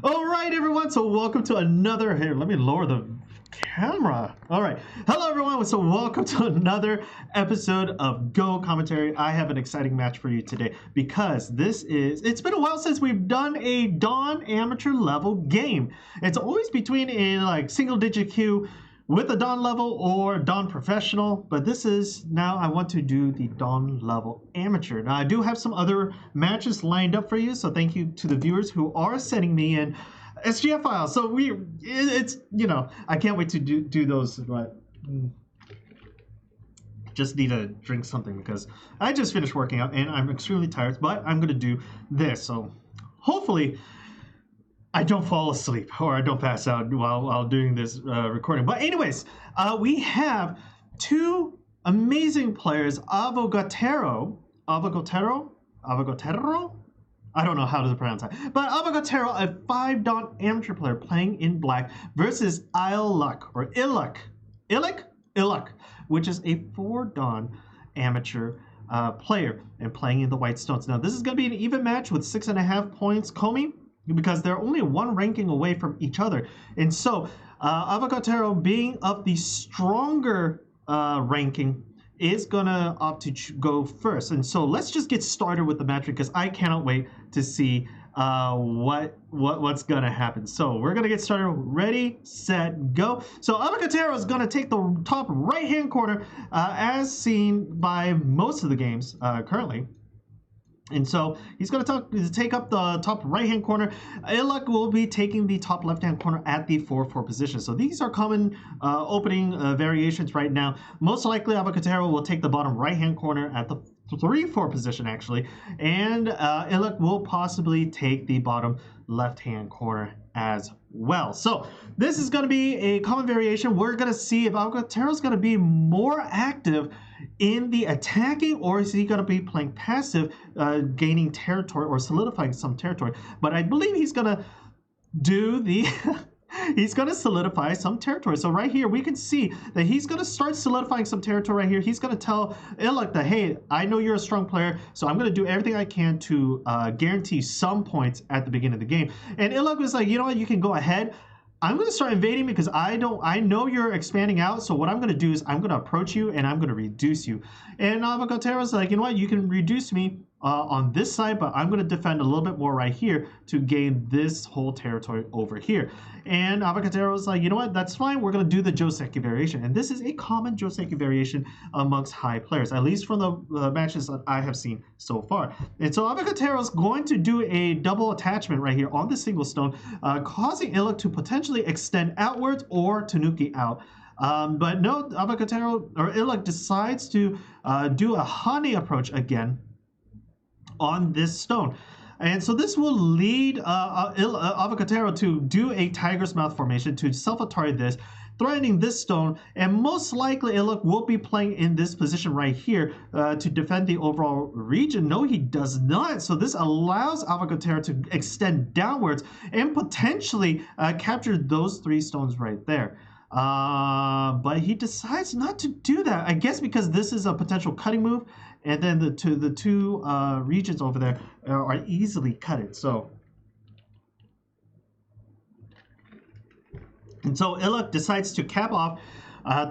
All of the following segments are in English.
All right, everyone. So welcome to another. Here, let me lower the camera. All right. Hello, everyone. So welcome to another episode of Go Commentary. I have an exciting match for you today because it's been a while since we've done a Dawn amateur level game. It's always between a single digit queue with a Dawn level or Dawn professional, but this is now I want to do the Dawn level amateur. Now I do have some other matches lined up for you, so thank you to the viewers who are sending me in SGF files. So it's I can't wait to do those. But just need to drink something because I just finished working out and I'm extremely tired. But I'm gonna do this, so hopefully I don't fall asleep or I don't pass out while doing this recording. But anyways, we have two amazing players, Avogaterro. I don't know how to pronounce that. But Avogaterro, a 5 Dawn amateur player playing in black, versus Illluck, which is a 4 Dawn amateur player and playing in the white stones. Now, this is going to be an even match with 6.5 points coming, because they're only one ranking away from each other. And so Avogaterro, being of the stronger ranking, is gonna opt to go first. And so let's just get started with the match because I cannot wait to see what's gonna happen. So we're gonna get started. Ready, set, go. So Avogaterro is gonna take the top right hand corner as seen by most of the games currently. And so he's going to take up the top right-hand corner. Illluck will be taking the top left-hand corner at the 4-4 position. So these are common opening variations right now. Most likely, Avogaterro will take the bottom right-hand corner at the 3-4 position, actually. And Illluck will possibly take the bottom left-hand corner as well. So this is going to be a common variation. We're going to see if Avogaterro is going to be more active in the attacking, or is he going to be playing passive, gaining territory or solidifying some territory. But I believe he's going to do the he's going to solidify some territory. So right here we can see that he's going to start solidifying some territory right here. He's going to tell Illluck that, hey, I know you're a strong player, so I'm going to do everything I can to guarantee some points at the beginning of the game. And Illluck was like, you know what, you can go ahead. I'm going to start invading because I know you're expanding out. So what I'm going to do is I'm going to approach you and I'm going to reduce you. And Avogaterro's like, you know what? You can reduce me on this side, but I'm going to defend a little bit more right here to gain this whole territory over here. And Avogaterro's like, you know what? That's fine. We're going to do the Joseki variation. And this is a common Joseki variation amongst high players, at least from the matches that I have seen so far. And so Avogaterro's going to do a double attachment right here on the single stone, causing Illluck to potentially extend outwards or Tanuki out. But no, Avogaterro or Illluck decides to do a Hane approach again on this stone. And so this will lead Avogaterro to do a tiger's mouth formation to self-atari this, threatening this stone, and most likely Illluck will be playing in this position right here to defend the overall region. No, he does not. So this allows Avogaterro to extend downwards and potentially capture those 3 stones right there. But he decides not to do that, I guess because this is a potential cutting move, and then the two regions over there are easily cutted. So Illluck decides to cap off,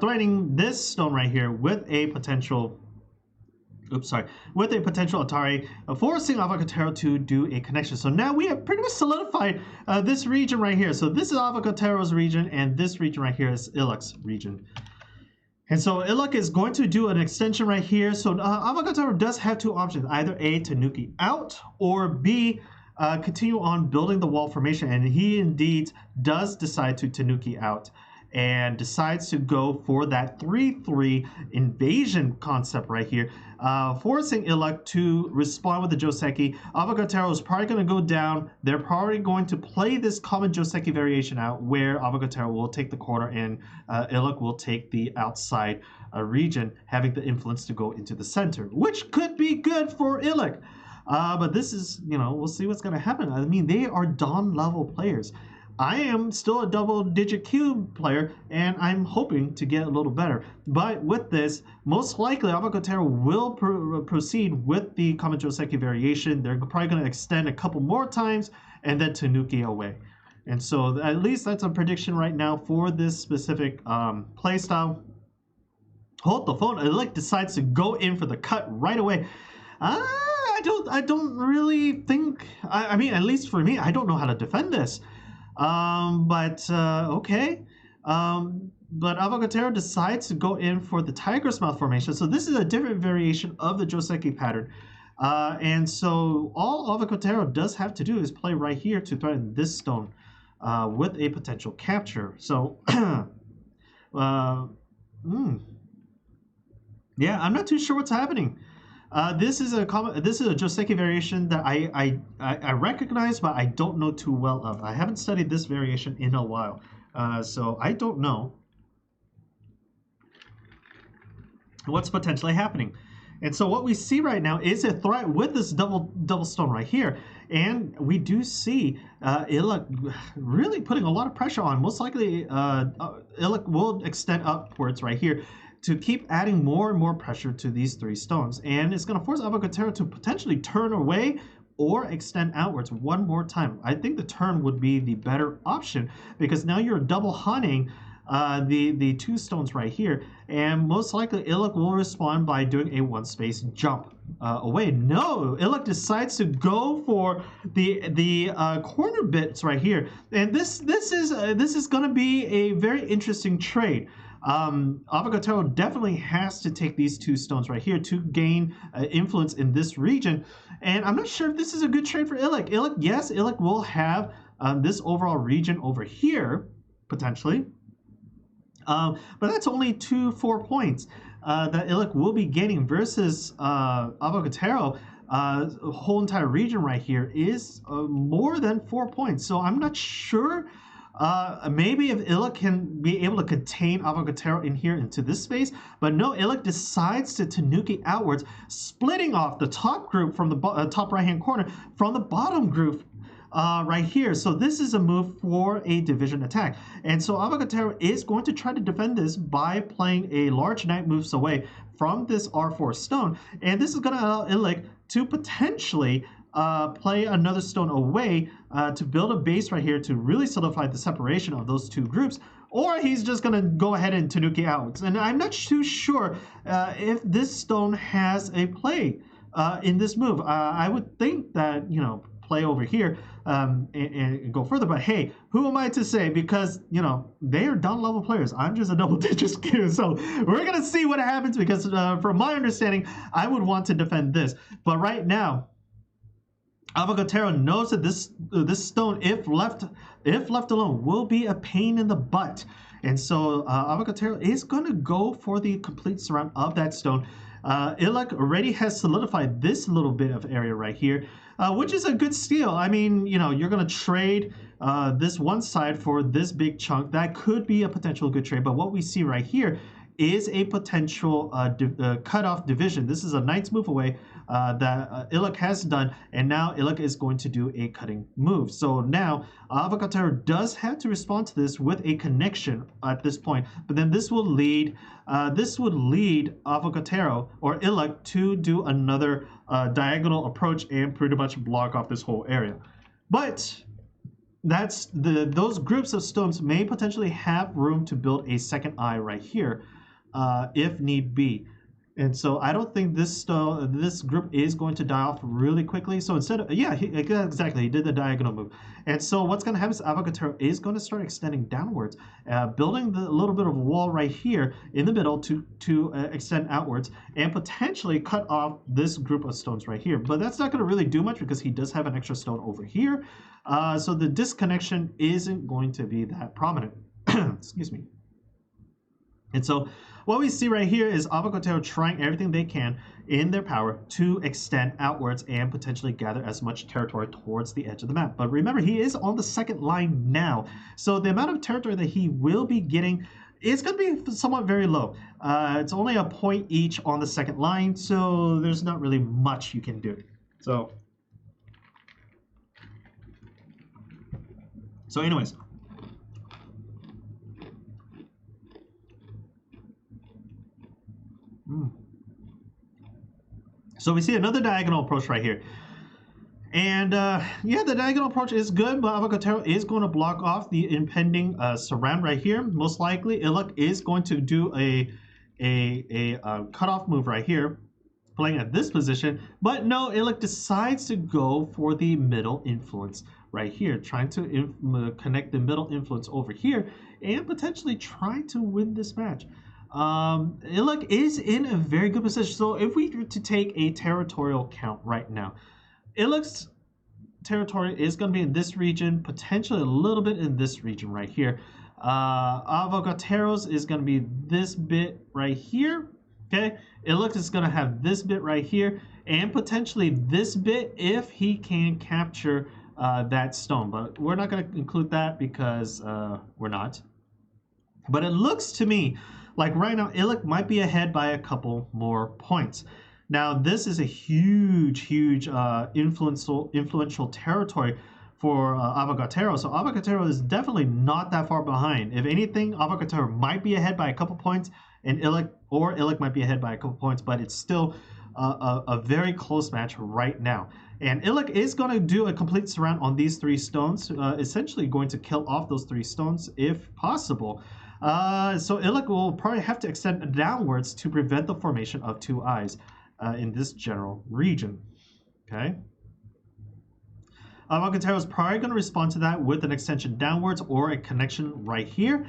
threatening this stone right here with a potential Atari, forcing Avogaterro to do a connection. So now we have pretty much solidified this region right here. So this is Avogaterro's region, and this region right here is Illuck's region. And so Illluck is going to do an extension right here. So Avogaterro does have 2 options, either A, Tanuki out, or B, continue on building the wall formation. And he indeed does decide to Tanuki out and decides to go for that 3-3 invasion concept right here, forcing Illluck to respond with the Joseki. Avogaterro is probably going to go down. They're probably going to play this common Joseki variation out where Avogaterro will take the corner and Illluck will take the outside region, having the influence to go into the center, which could be good for Illluck. But this is, we'll see what's going to happen. I mean, they are Dawn level players. I am still a double-digit cube player, and I'm hoping to get a little better. But with this, most likely Avogaterro will proceed with the common Joseki variation. They're probably going to extend a couple more times, and then Tanuki away. And so at least that's a prediction right now for this specific play style. Hold the phone. Illuk decides to go in for the cut right away. I don't really think. I mean, at least for me, I don't know how to defend this. But okay. But Avogaterro decides to go in for the tiger's mouth formation. So this is a different variation of the Joseki pattern. And so all Avogaterro does have to do is play right here to threaten this stone with a potential capture. So, yeah, I'm not too sure what's happening. This is a Joseki variation that I recognize, but I don't know too well of. I haven't studied this variation in a while, so I don't know what's potentially happening. And so what we see right now is a threat with this double stone right here, and we do see Illuk really putting a lot of pressure on. Most likely, Illuk will extend upwards right here to keep adding more and more pressure to these three stones, and it's going to force Avogaterro to potentially turn away or extend outwards one more time. I think the turn would be the better option because now you're double hunting the two stones right here, and most likely Illuk will respond by doing a one space jump away. No, Illuk decides to go for the corner bits right here, and this is going to be a very interesting trade. Avogaterro definitely has to take these two stones right here to gain influence in this region, and I'm not sure if this is a good trade for Illuk. Illuk will have this overall region over here potentially, but that's only 4 points that Illuk will be gaining versus Avogaterro. Whole entire region right here is more than 4 points, so I'm not sure. Maybe if Illuk can be able to contain Avogaterro in here into this space, but no, Illuk decides to Tanuki outwards, splitting off the top group from the top right hand corner from the bottom group right here. So this is a move for a division attack, and so Avogaterro is going to try to defend this by playing a large knight moves away from this R4 stone, and this is going to allow Illuk to potentially play another stone away to build a base right here to really solidify the separation of those two groups, or he's just going to go ahead and Tanuki out. And I'm not too sure if this stone has a play in this move. I would think that, you know, play over here and go further, but hey, who am I to say? Because, you know, they are down level players. I'm just a double digit skew, so we're gonna see what happens, because from my understanding, I would want to defend this, but right now Avogaterro knows that this stone, if left alone, will be a pain in the butt, and so Avogaterro is going to go for the complete surround of that stone. Illuk already has solidified this little bit of area right here, which is a good steal. I mean, you know, you're going to trade this one side for this big chunk. That could be a potential good trade, but what we see right here is a potential cut-off division. This is a knight's move away that Illuk has done, and now Illuk is going to do a cutting move. So now Avogaterro does have to respond to this with a connection at this point, but then this will lead Avogaterro or Illuk to do another diagonal approach and pretty much block off this whole area. But that's those groups of stones may potentially have room to build a second eye right here if need be. And so I don't think this group is going to die off really quickly. So instead of, yeah, exactly, he did the diagonal move. And so what's going to happen is Avogaterro is going to start extending downwards, building the little bit of wall right here in the middle to extend outwards and potentially cut off this group of stones right here. But that's not going to really do much because he does have an extra stone over here. So the disconnection isn't going to be that prominent. Excuse me. And so what we see right here is Avogaterro trying everything they can in their power to extend outwards and potentially gather as much territory towards the edge of the map. But remember, he is on the second line now, so the amount of territory that he will be getting is going to be somewhat very low. It's only a point each on the second line, so there's not really much you can do. So anyways, so we see another diagonal approach right here. And yeah, the diagonal approach is good, but Avogaterro is going to block off the impending surround right here. Most likely, Illuk is going to do a cutoff move right here, playing at this position. But no, Illuk decides to go for the middle influence right here, trying to connect the middle influence over here and potentially try to win this match. Illuk is in a very good position. So if we were to take a territorial count right now, Illuck's territory is going to be in this region, potentially a little bit in this region right here. Avogaterro's is going to be this bit right here. Okay, Illuk is going to have this bit right here, and potentially this bit if he can capture that stone. But we're not going to include that because we're not. But it looks to me like right now Illuk might be ahead by a couple more points. Now, this is a huge influential territory for Avogaterro. So Avogaterro is definitely not that far behind. If anything, Avogaterro might be ahead by a couple points, and Illuk might be ahead by a couple points, but it's still a very close match right now. And Illuk is going to do a complete surround on these 3 stones, essentially going to kill off those 3 stones if possible. So Illuk will probably have to extend downwards to prevent the formation of 2 eyes. In this general region. Okay. Avogaterro is probably going to respond to that with an extension downwards or a connection right here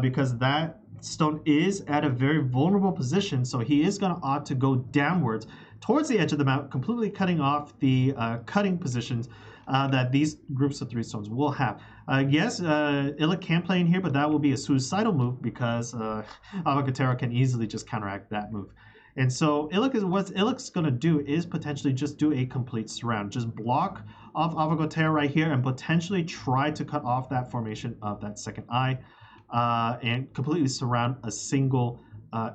because that stone is at a very vulnerable position. So he is going to opt to go downwards towards the edge of the map, completely cutting off the cutting positions that these groups of 3 stones will have. Yes, Illuk can play in here, but that will be a suicidal move because Avogaterro can easily just counteract that move. And so what Illuck's going to do is potentially just do a complete surround. Just block off Avogaterro right here and potentially try to cut off that formation of that second eye and completely surround a single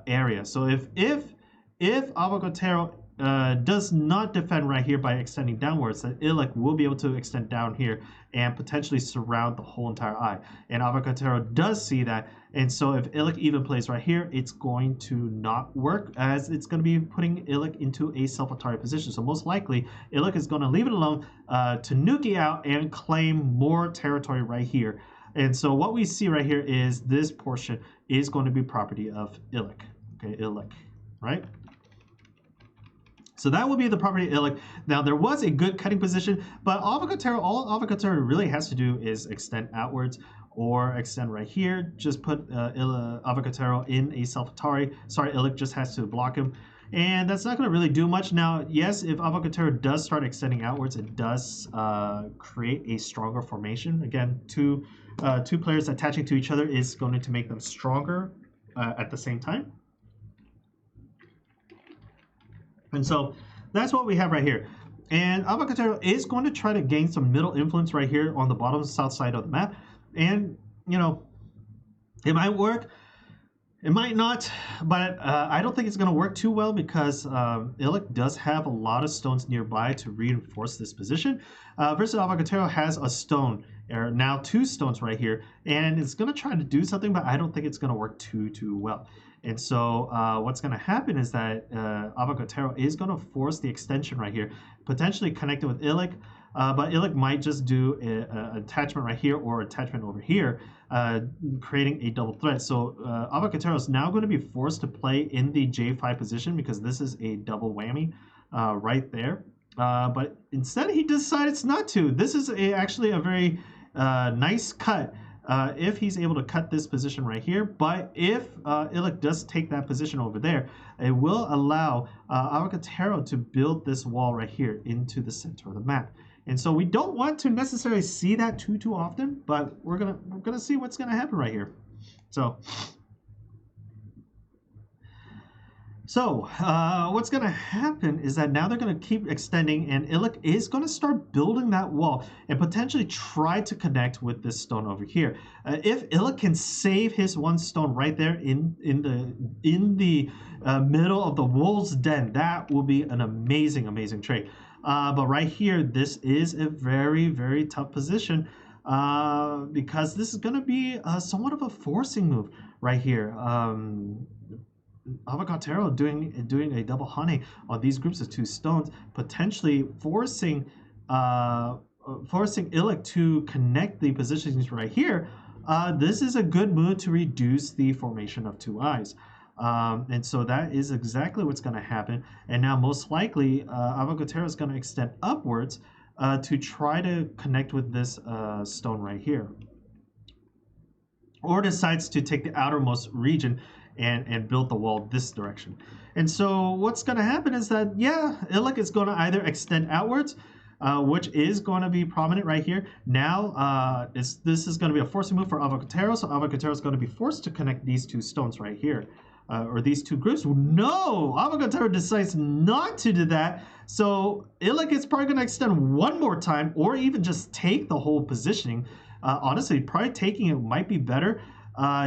area. So if Avogaterro does not defend right here by extending downwards, then Illuk will be able to extend down here and potentially surround the whole entire eye. And Avogaterro does see that, and so if Illuk even plays right here, it's going to not work as it's going to be putting Illuk into a self-Atari position. So most likely, Illuk is going to leave it alone to nuke out and claim more territory right here. And so what we see right here is this portion is going to be property of Illuk. Okay, Illuk, right? So that will be the property of Illuk. Now, there was a good cutting position, but all Avogaterro really has to do is extend outwards or extend right here. Just put Avogaterro in a self-Atari. Sorry, Illuk just has to block him. And that's not going to really do much. Now, yes, if Avogaterro does start extending outwards, it does create a stronger formation. Again, two players attaching to each other is going to make them stronger at the same time. And so that's what we have right here. And Avogaterro is going to try to gain some middle influence right here on the bottom south side of the map. And, you know, it might work. It might not, but I don't think it's going to work too well because Illuk does have a lot of stones nearby to reinforce this position. Versus Avogaterro has a stone, or now 2 stones right here, and it's going to try to do something, but I don't think it's going to work too well. And so what's going to happen is that Avogaterro is going to force the extension right here, potentially connecting with Illuk, but Illuk might just do an attachment right here or attachment over here, creating a double threat. So Avogaterro is now going to be forced to play in the J5 position because this is a double whammy right there. But instead he decided not to. This is actually a very nice cut. If he's able to cut this position right here, but if Illuk does take that position over there, it will allow Avogaterro to build this wall right here into the center of the map. And so we don't want to necessarily see that too often, but we're gonna see what's gonna happen right here. So what's going to happen is that now they're going to keep extending, and Illuk is going to start building that wall and potentially try to connect with this stone over here. If Illuk can save his 1 stone right there in the middle of the wolf's den, that will be an amazing trade. But right here, this is a very tough position because this is going to be somewhat of a forcing move right here. Avogaterro doing a double honey on these groups of 2 stones, potentially forcing forcing Illuk to connect the positions right here, this is a good move to reduce the formation of two eyes. And so that is exactly what's going to happen. And now most likely Avogaterro is going to extend upwards to try to connect with this stone right here. Or decides to take the outermost region and build the wall this direction. And so what's going to happen is that, yeah, Illuk is going to either extend outwards, which is going to be prominent right here. Now, this is going to be a forcing move for Avogaterro, so Avogaterro is going to be forced to connect these two stones right here, or these two groups. No! Avogaterro decides not to do that, so Illuk is probably going to extend one more time, or even just take the whole positioning. Honestly, probably taking it might be better.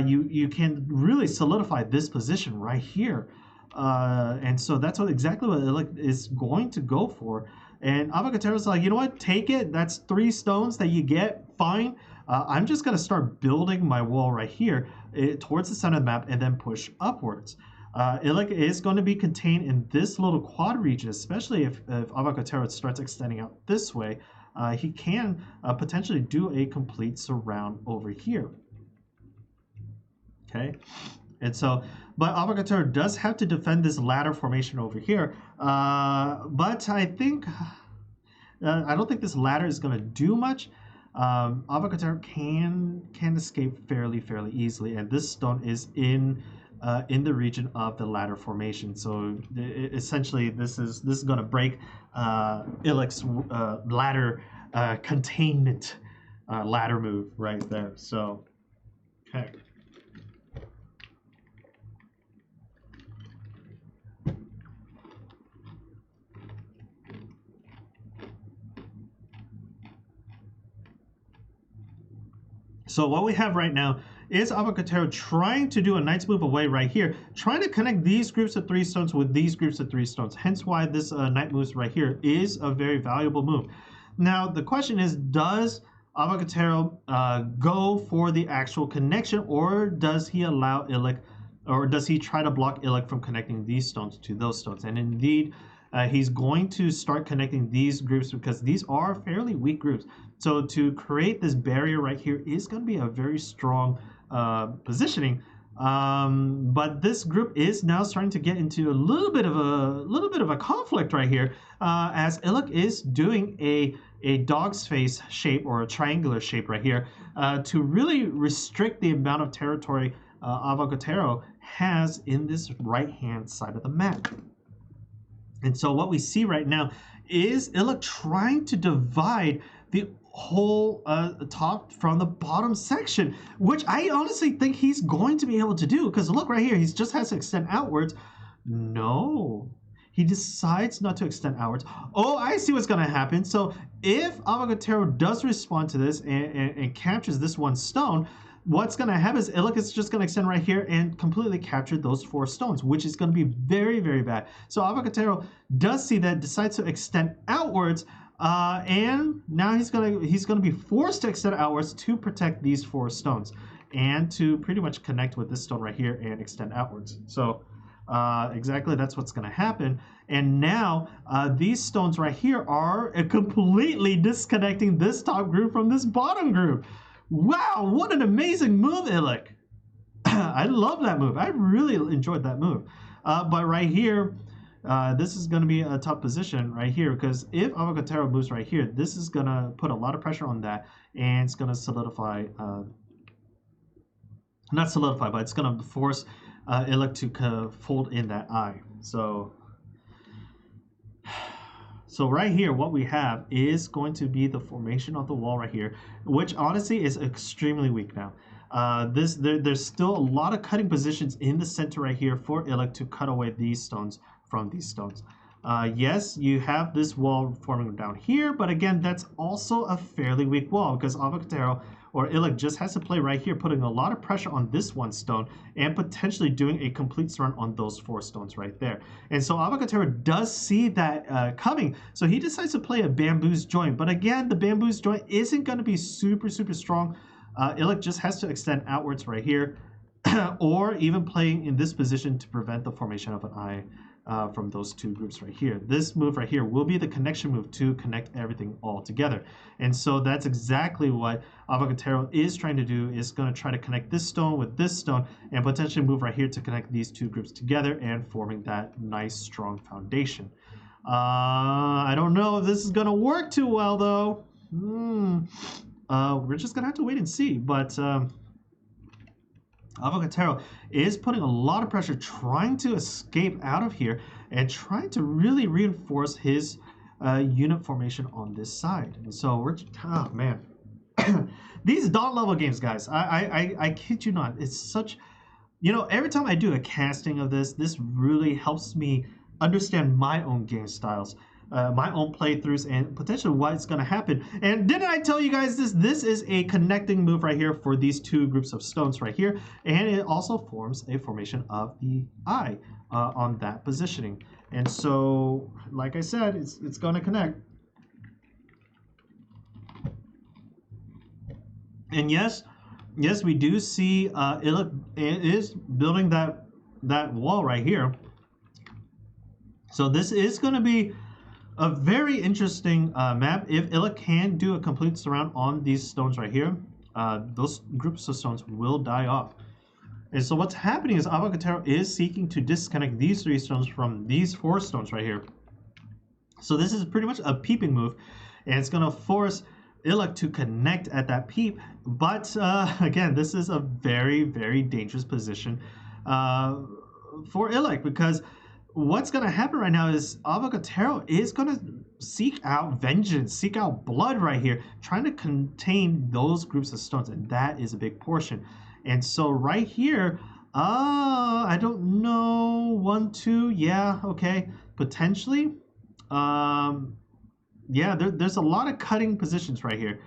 You can really solidify this position right here. And so that's exactly what Illuk is going to go for. And Avogaterro's like, you know what, take it. That's 3 stones that you get, fine. I'm just going to start building my wall right here towards the center of the map and then push upwards. Illuk is going to be contained in this little quad region, especially if Avogaterro starts extending out this way. He can potentially do a complete surround over here. Okay, and so, but Avogaterro does have to defend this ladder formation over here. But I think, I don't think this ladder is going to do much. Avogaterro can escape fairly easily, and this stone is in the region of the ladder formation. So essentially, this is going to break Illuk's ladder containment ladder move right there. So, okay. So what we have right now is Avogaterro trying to do a knight's move away right here, trying to connect these groups of 3 stones with these groups of 3 stones. Hence why this knight moves right here is a very valuable move. Now the question is, does Avogaterro go for the actual connection, or does he allow Illuk, or does he try to block Illuk from connecting these stones to those stones? And indeed, he's going to start connecting these groups because these are fairly weak groups. So to create this barrier right here is going to be a very strong positioning. But this group is now starting to get into a little bit of a conflict right here, as Illuk is doing a dog's face shape or a triangular shape right here to really restrict the amount of territory Avogaterro has in this right-hand side of the map. And so what we see right now is Illuk trying to divide the whole top from the bottom section, which I honestly think he's going to be able to do, because look right here, he just has to extend outwards. No, he decides not to extend outwards. Oh, I see what's going to happen. So if Avogaterro does respond to this and captures this one stone, what's going to happen is Illuk is just going to extend right here and completely capture those 4 stones, which is going to be very bad. So Avogaterro does see that, decides to extend outwards, and now he's gonna be forced to extend outwards to protect these 4 stones and to pretty much connect with this stone right here and extend outwards. So exactly that's what's gonna happen. And now these stones right here are completely disconnecting this top group from this bottom group. Wow, what an amazing move, Illuk. I love that move. I really enjoyed that move. But right here, this is going to be a tough position right here, because if Avogaterro moves right here, this is going to put a lot of pressure on that, and it's going to solidify, not solidify, but it's going to force Illuk to fold in that eye. So right here, what we have is going to be the formation of the wall right here, which honestly is extremely weak now. There's still a lot of cutting positions in the center right here for Illuk to cut away these stones from these stones. Yes, you have this wall forming down here, but again, that's also a fairly weak wall, because Avogaterro or Illuk just has to play right here, putting a lot of pressure on this one stone and potentially doing a complete surround on those 4 stones right there. And so Avogaterro does see that coming, so he decides to play a bamboos joint. But again, the bamboos joint isn't going to be super strong. Illuk just has to extend outwards right here, or even playing in this position to prevent the formation of an eye from those two groups right here. This move right here will be the connection move to connect everything all together. And so that's exactly what Avogaterro is trying to do, is going to try to connect this stone with this stone and potentially move right here to connect these two groups together and forming that nice strong foundation. I don't know if this is going to work too well though. We're just going to have to wait and see. But Avogaterro is putting a lot of pressure, trying to escape out of here and trying to really reinforce his unit formation on this side. And so we're, oh man, these dawn level games, guys, I kid you not, it's such, you know, every time I do a casting of this really helps me understand my own game styles. My own playthroughs and potentially what's going to happen. And didn't I tell you guys this? This is a connecting move right here for these two groups of stones right here. And it also forms a formation of the eye on that positioning. And so, like I said, it's going to connect. And yes, we do see Illluck is building that wall right here. So this is going to be a very interesting map. If Illluck can do a complete surround on these stones right here, those groups of stones will die off. And so what's happening is Avogaterro is seeking to disconnect these 3 stones from these 4 stones right here. So this is pretty much a peeping move, and it's going to force Illluck to connect at that peep. But again, this is a very, very dangerous position for Illluck, because what's going to happen right now is Avogaterro is going to seek out vengeance, seek out blood right here, trying to contain those groups of stones, and that is a big portion. And so right here, I don't know, 1, 2, yeah, okay, potentially. Yeah, there's a lot of cutting positions right here.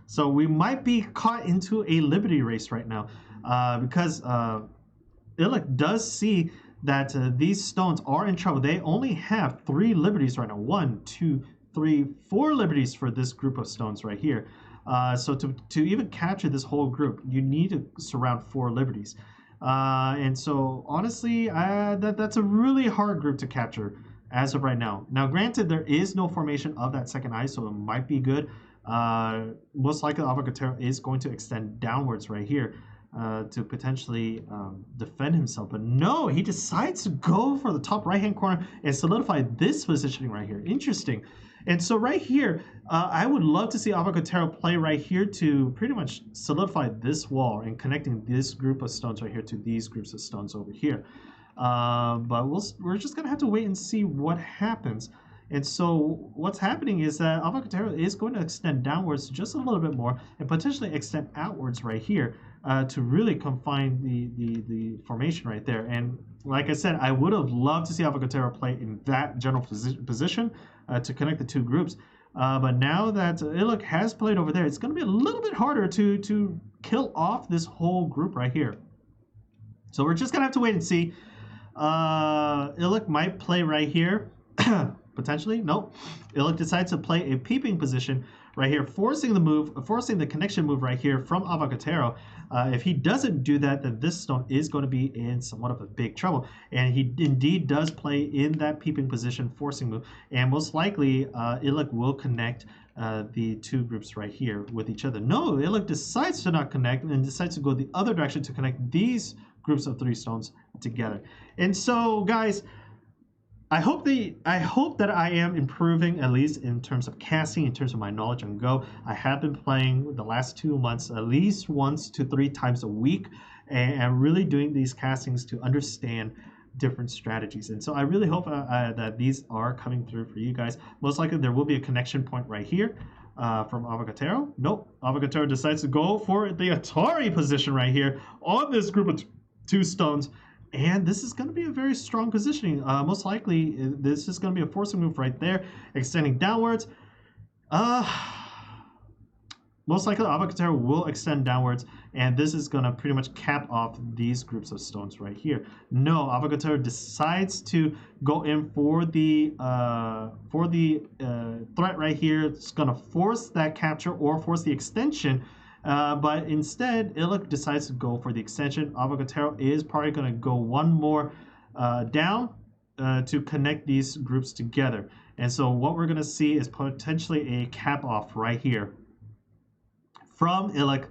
So we might be caught into a liberty race right now, because Illluck does see that these stones are in trouble. They only have 3 liberties right now. 1, 2, 3, 4 liberties for this group of stones right here. So to even capture this whole group, you need to surround 4 liberties. And so honestly, that's a really hard group to capture as of right now. Now, granted, there is no formation of that second eye, so it might be good. Most likely, Avogaterro is going to extend downwards right here to potentially defend himself. But no, he decides to go for the top right-hand corner and solidify this positioning right here. Interesting. And so right here, I would love to see Avogaterro play right here to pretty much solidify this wall and connecting this group of stones right here to these groups of stones over here. But we're just going to have to wait and see what happens. And so what's happening is that Avogaterro is going to extend downwards just a little bit more and potentially extend outwards right here to really confine the formation right there. And like I said, I would have loved to see Avogaterro play in that general position to connect the 2 groups. But now that Illluck has played over there, it's going to be a little bit harder to kill off this whole group right here. So we're just going to have to wait and see. Illluck might play right here. Potentially, nope. Illluck decides to play a peeping position right here, forcing the connection move right here from Avogaterro. If he doesn't do that, then this stone is going to be in somewhat of a big trouble. And he indeed does play in that peeping position, forcing move. And most likely, Illluck will connect the 2 groups right here with each other. No, Illluck decides to not connect and decides to go the other direction to connect these groups of 3 stones together. And so, guys, I hope that I am improving, at least in terms of casting, in terms of my knowledge on Go. I have been playing the last 2 months at least 1 to 3 times a week, and really doing these castings to understand different strategies. And so I really hope that these are coming through for you guys. Most likely there will be a connection point right here from Avogaterro. Nope, Avogaterro decides to go for the Atari position right here on this group of 2 stones. And this is going to be a very strong positioning. Most likely, this is going to be a forcing move right there, extending downwards. Most likely, Avogaterro will extend downwards, and this is going to pretty much cap off these groups of stones right here. No, Avogaterro decides to go in for the threat right here. It's going to force that capture or force the extension. But instead, Illuk decides to go for the extension. Avogaterro is probably going to go one more down to connect these groups together. And so what we're going to see is potentially a cap off right here from Illuk,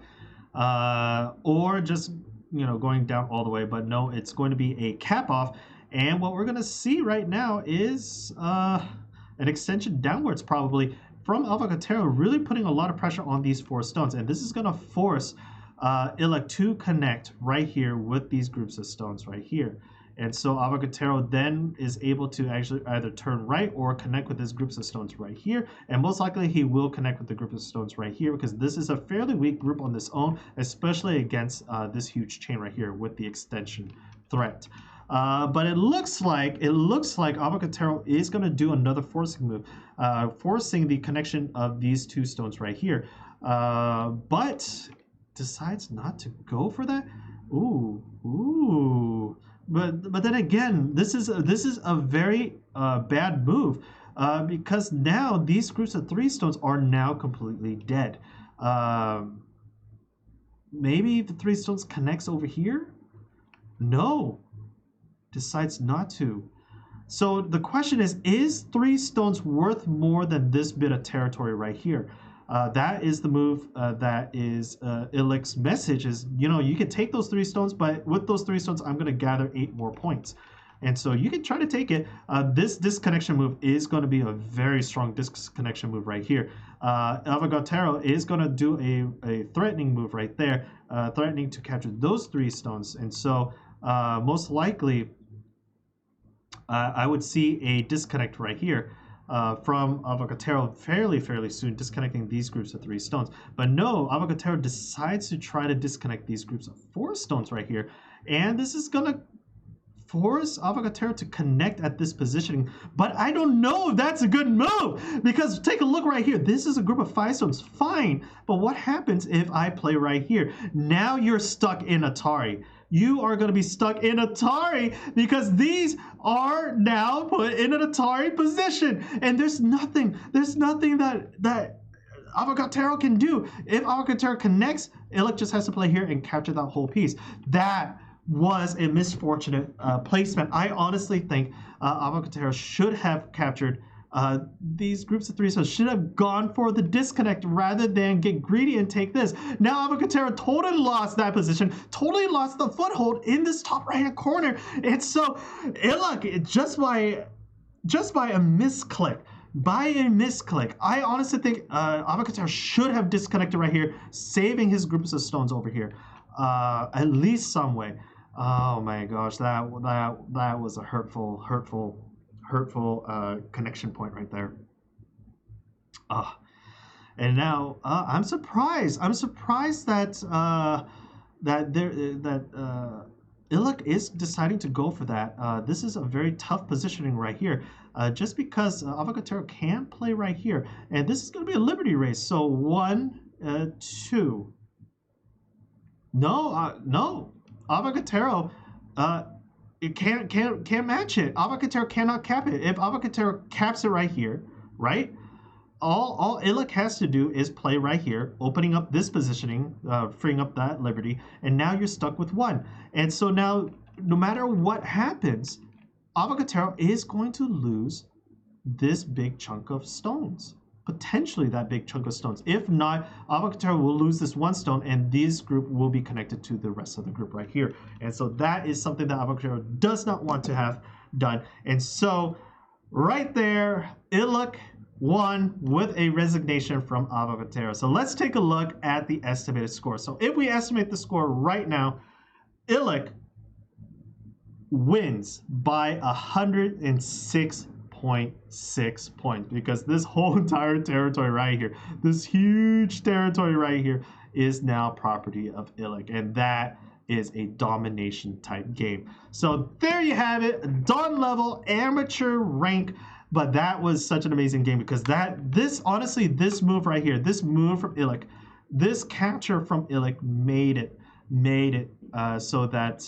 or just going down all the way. But no, it's going to be a cap off. And what we're going to see right now is an extension downwards probably from Avogaterro, really putting a lot of pressure on these 4 stones. And this is going to force Illuk to connect right here with these groups of stones right here. And so Avogaterro then is able to actually either turn right or connect with his groups of stones right here. And most likely he will connect with the group of stones right here, because this is a fairly weak group on its own, especially against this huge chain right here with the extension threat. But it looks like Avogaterro is going to do another forcing move, forcing the connection of these 2 stones right here. But decides not to go for that. Ooh. But then again, this is a very bad move, because now these groups of 3 stones are now completely dead. Maybe the 3 stones connects over here? No. Decides not to. So the question is 3 stones worth more than this bit of territory right here? That is the move that is Illuck's message is, you can take those 3 stones, but with those 3 stones, I'm going to gather 8 more points. And so you can try to take it. This disconnection move is going to be a very strong disconnection move right here. Avogaterro is going to do a threatening move right there, threatening to capture those 3 stones. And so most likely, I would see a disconnect right here from Avogaterro fairly soon, disconnecting these groups of 3 stones. But no, Avogaterro decides to try to disconnect these groups of 4 stones right here. And this is going to force Avogaterro to connect at this positioning. But I don't know if that's a good move, because take a look right here. This is a group of 5 stones, fine. But what happens if I play right here? Now you're stuck in Atari. You are going to be stuck in Atari, because these are now put in an Atari position, and there's nothing that Avogaterro can do. If Avogaterro connects, Illuk just has to play here and capture that whole piece. That was a misfortunate placement. I honestly think Avogaterro should have captured these groups of 3, so should have gone for the disconnect rather than get greedy and take this. Now Avogaterro totally lost that position, totally lost the foothold in this top right hand corner, and so Illuk, just by a misclick, I honestly think Avogaterro should have disconnected right here, saving his groups of stones over here, at least some way. Oh my gosh, that was a hurtful connection point right there. And now I'm surprised that Illuk is deciding to go for that. This is a very tough positioning right here, just because Avogaterro can play right here, and this is going to be a liberty race. So 1, 2. No, Avogaterro, it can't match it. Avogaterro cannot cap it. If Avogaterro caps it right here, right? All Illuk has to do is play right here, opening up this positioning, freeing up that liberty, and now you're stuck with 1. And so now, no matter what happens, Avogaterro is going to lose this big chunk of stones. Potentially that big chunk of stones. If not, Avogaterro will lose this 1 stone, and this group will be connected to the rest of the group right here. And so that is something that Avogaterro does not want to have done. And so right there, Illuk won with a resignation from Avogaterro. So let's take a look at the estimated score. So if we estimate the score right now, Illuk wins by 106.6 points, because this whole entire territory right here, this huge territory right here, is now property of Illuk, and that is a domination type game. So there you have it, dawn level amateur rank. But that was such an amazing game, because this move right here, this move from Illuk, this capture from Illuk made it so that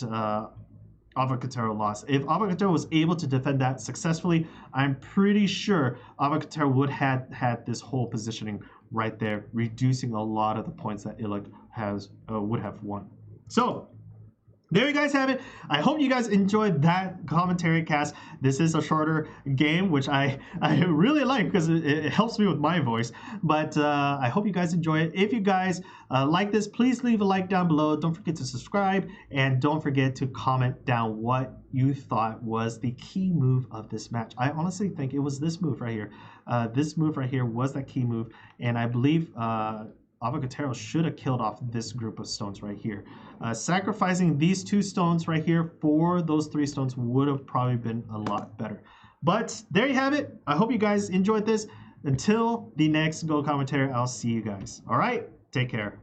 Avogaterro lost. If Avogaterro was able to defend that successfully, I'm pretty sure Avogaterro would have had this whole positioning right there, reducing a lot of the points that Illuk would have won. So there you guys have it. I hope you guys enjoyed that commentary cast. This is a shorter game, which I really like because it helps me with my voice. But I hope you guys enjoy it. If you guys like this, please leave a like down below. Don't forget to subscribe. And don't forget to comment down what you thought was the key move of this match. I honestly think it was this move right here. This move right here was that key move. And I believe Avogaterro should have killed off this group of stones right here. Sacrificing these 2 stones right here for those 3 stones would have probably been a lot better. But there you have it. I hope you guys enjoyed this. Until the next Go commentary, I'll see you guys. All right, take care.